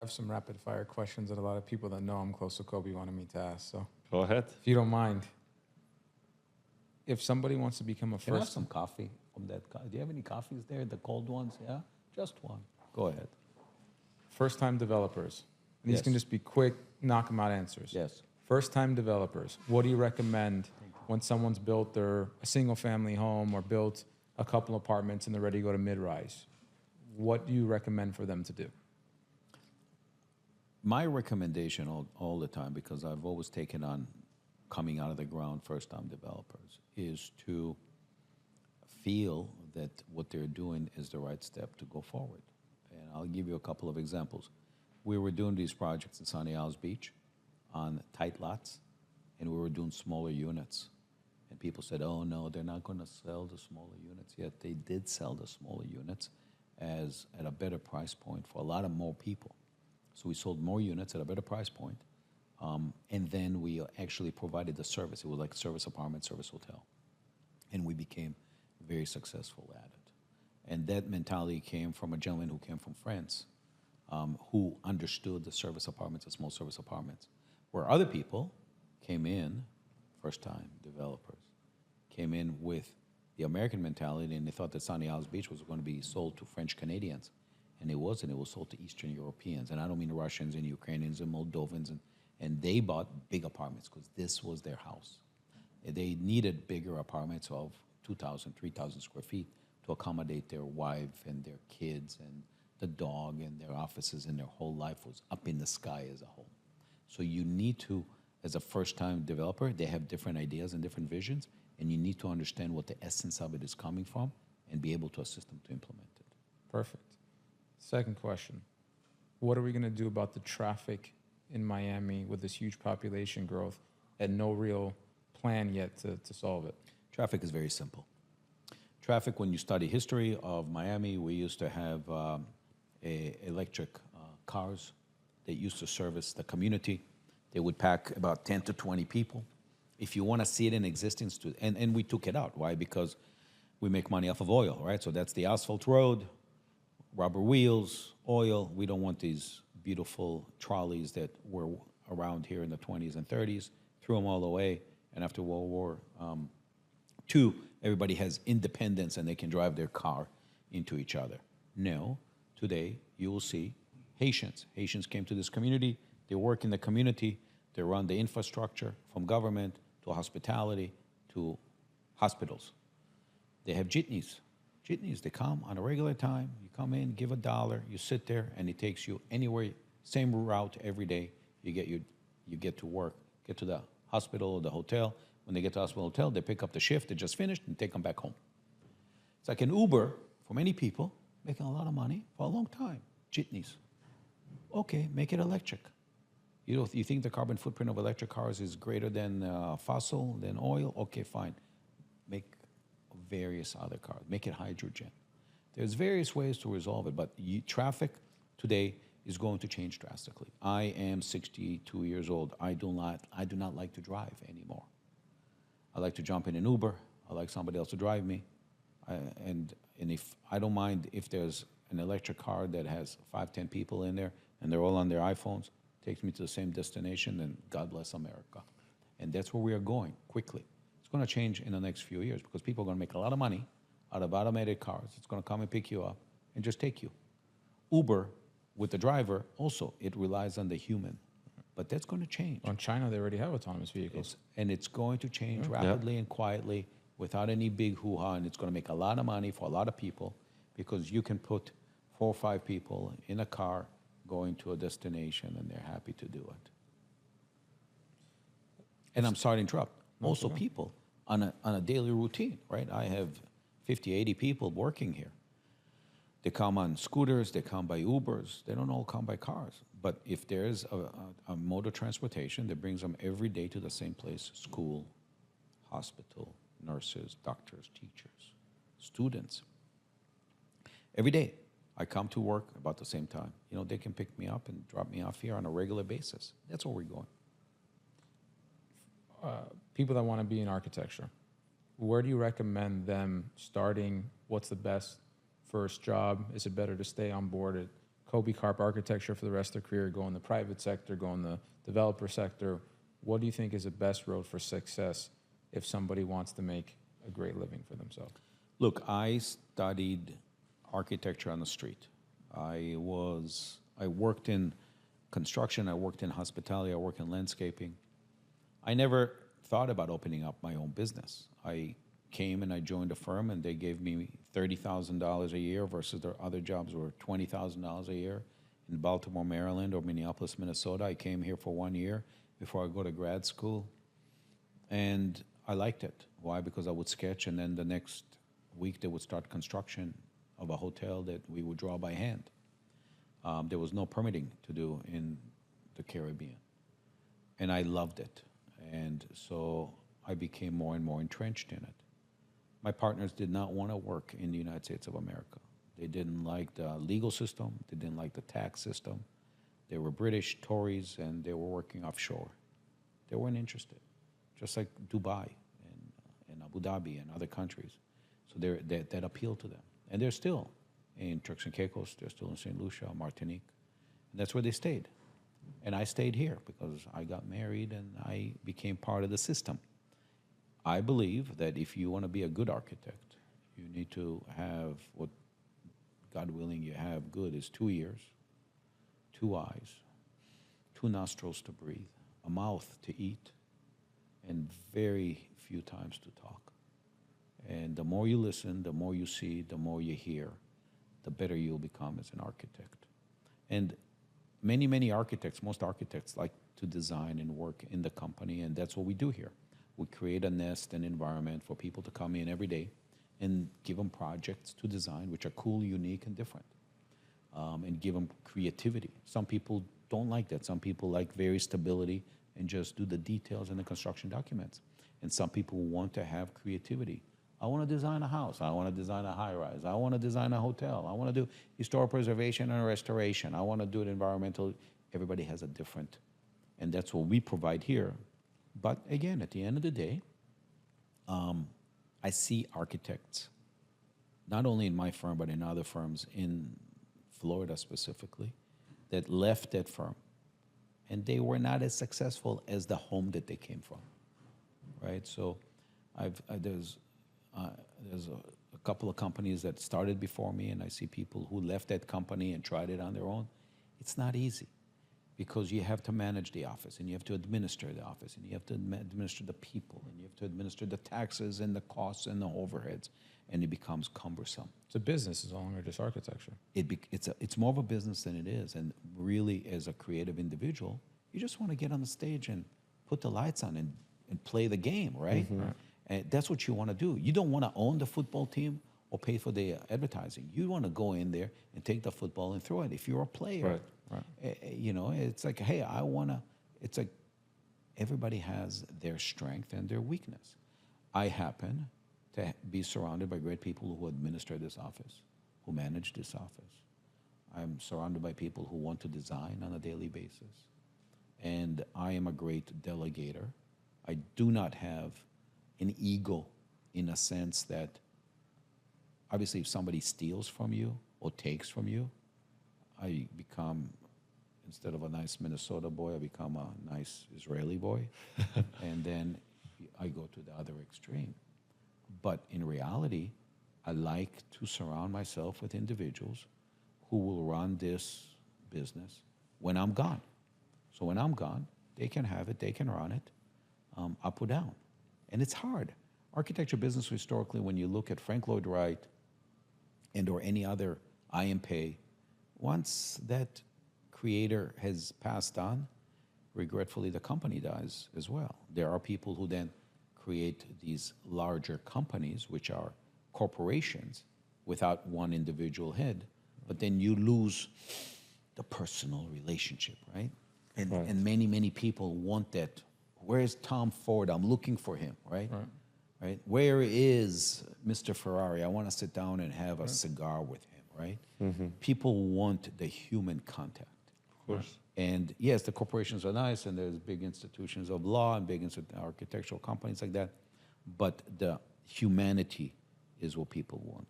I have some rapid fire questions that a lot of people that know I'm close to Kobe wanted me to ask. So Go ahead. if you don't mind, if somebody wants to become a Can I have first some coffee from that? Do you have any coffees there, the cold ones? Yeah, just one. Go ahead. first-time developers, and these can Yes. just be quick, knock 'em out answers. Yes. First-time developers, what do you recommend when someone's built a single-family home or built a couple apartments and they're ready to go to mid-rise? What do you recommend for them to do? My recommendation all the time, because I've always taken on coming out of the ground first-time developers, is to feel that what they're doing is the right step to go forward. And I'll give you a couple of examples. We were doing these projects in Sunny Isles Beach on tight lots, and we were doing smaller units. And people said, oh, no, they're not going to sell the smaller units. Yet they did sell the smaller units at a better price point for a lot of more people. So we sold more units at a better price point, and then we actually provided the service. It was like service apartment, service hotel. And we became very successful at it. And that mentality came from a gentleman who came from France, who understood the service apartments, the small service apartments, where other people came in, first-time developers, came in with the American mentality, and they thought that Sunny Isles Beach was going to be sold to French Canadians. And it wasn't. It was sold to Eastern Europeans. And I don't mean Russians and Ukrainians and Moldovans. And they bought big apartments because this was their house. They needed bigger apartments of 2,000, 3,000 square feet to accommodate their wife and their kids and the dog and their offices, and their whole life was up in the sky as a whole. So you need to, as a first-time developer, they have different ideas and different visions, and you need to understand what the essence of it is coming from and be able to assist them to implement it. Perfect. Second question, what are we going to do about the traffic in Miami with this huge population growth and no real plan yet to solve it? Traffic is very simple. Traffic, when you study history of Miami, we used to have electric cars that used to service the community. They would pack about 10 to 20 people. If you want to see it in existence, and we took it out. Why? Because we make money off of oil, right? So that's the asphalt road, rubber wheels, oil. We don't want these beautiful trolleys that were around here in the 20s and 30s. Threw them all away. And after World War II, everybody has independence and they can drive their car into each other. No, today you will see Haitians. Haitians came to this community. They work in the community. They run the infrastructure from government to hospitality to hospitals. They have jitneys. Jitneys, they come on a regular time. You come in, give $1, you sit there, and it takes you anywhere, same route every day. You get to work, get to the hospital or the hotel. When they get to the hospital or hotel, they pick up the shift they just finished and take them back home. It's like an Uber for many people, making a lot of money for a long time. Jitneys. Okay, make it electric. You think the carbon footprint of electric cars is greater than fossil, than oil? Okay, fine. Make various other cars. Make it hydrogen. There's various ways to resolve it, but traffic today is going to change drastically. I am 62 years old. I do not like to drive anymore. I like to jump in an Uber. I like somebody else to drive me. And if I don't mind if there's an electric car that has 5, 10 people in there and they're all on their iPhones, takes me to the same destination, then God bless America. And that's where we are going quickly. It's going to change in the next few years because people are going to make a lot of money out of automated cars. It's going to come and pick you up and just take you. Uber, with the driver, also, it relies on the human. But that's going to change. In China, they already have autonomous vehicles. And it's going to change rapidly and quietly without any big hoo-ha, and it's going to make a lot of money for a lot of people because you can put 4 or 5 people in a car going to a destination, and they're happy to do it. And I'm sorry to interrupt. Also, people on a daily routine, right? I have 50, 80 people working here. They come on scooters, they come by Ubers, they don't all come by cars. But if there's a mode of transportation that brings them every day to the same place, school, hospital, nurses, doctors, teachers, students, every day I come to work about the same time. You know, they can pick me up and drop me off here on a regular basis. That's where we're going. People that want to be in architecture, where do you recommend them starting? What's the best first job? Is it better to stay on board at Kobi Karp architecture for the rest of their career, go in the private sector, go in the developer sector? What do you think is the best road for success if somebody wants to make a great living for themselves? Look, I studied architecture on the street. I worked in construction, I worked in hospitality, I worked in landscaping. I never thought about opening up my own business. I came and I joined a firm, and they gave me $30,000 a year versus their other jobs were $20,000 a year in Baltimore, Maryland, or Minneapolis, Minnesota. I came here for 1 year before I go to grad school, and I liked it. Why? Because I would sketch, and then the next week they would start construction of a hotel that we would draw by hand. There was no permitting to do in the Caribbean, and I loved it. And so I became more and more entrenched in it. My partners did not want to work in the United States of America. They didn't like the legal system. They didn't like the tax system. They were British Tories, and they were working offshore. They weren't interested, just like Dubai and Abu Dhabi and other countries. So that appealed to them. And they're still in Turks and Caicos. They're still in St. Lucia, Martinique. And that's where they stayed. And I stayed here because I got married and I became part of the system. I believe that if you want to be a good architect, you need to have what, God willing, you have good is 2 ears, 2 eyes, 2 nostrils to breathe, a mouth to eat, and very few times to talk. And the more you listen, the more you see, the more you hear, the better you'll become as an architect. And many architects, most architects like to design and work in the company, and that's what we do here. We create a nest, an environment for people to come in every day and give them projects to design, which are cool, unique, and different, and give them creativity. Some people don't like that. Some people like very stability and just do the details in the construction documents. And some people want to have creativity. I want to design a house. I want to design a high-rise. I want to design a hotel. I want to do historic preservation and restoration. I want to do it environmental. Everybody has a different, and that's what we provide here. But again, at the end of the day, I see architects, not only in my firm, but in other firms in Florida specifically, that left that firm, and they were not as successful as the home that they came from, right? So there's a couple of companies that started before me, and I see people who left that company and tried it on their own. It's not easy, because you have to manage the office, and you have to administer the office, and you have to administer the people, and you have to administer the taxes and the costs and the overheads, and it becomes cumbersome. It's a business. It's no longer just architecture. It's more of a business than it is, and really, as a creative individual, you just want to get on the stage and put the lights on and play the game, right? Mm-hmm. Right. And that's what you want to do. You don't want to own the football team or pay for the advertising. You want to go in there and take the football and throw it. If you're a player, right. You know, it's like, hey, it's like everybody has their strength and their weakness. I happen to be surrounded by great people who administer this office, who manage this office. I'm surrounded by people who want to design on a daily basis. And I am a great delegator. I do not have an ego, in a sense that obviously if somebody steals from you or takes from you, I become, instead of a nice Minnesota boy, I become a nice Israeli boy. And then I go to the other extreme. But in reality, I like to surround myself with individuals who will run this business when I'm gone. So when I'm gone, they can have it, they can run it, up or down. And it's hard. Architecture business historically, when you look at Frank Lloyd Wright and or any other IMP, once that creator has passed on, regretfully the company dies as well. There are people who then create these larger companies, which are corporations without one individual head, but then you lose the personal relationship, right? And many people want that. Where's Tom Ford? I'm looking for him, right? Right? Where is Mr. Ferrari? I want to sit down and have a cigar with him, right? Mm-hmm. People want the human contact. Of course. And yes, the corporations are nice, and there's big institutions of law and big architectural companies like that, but the humanity is what people want.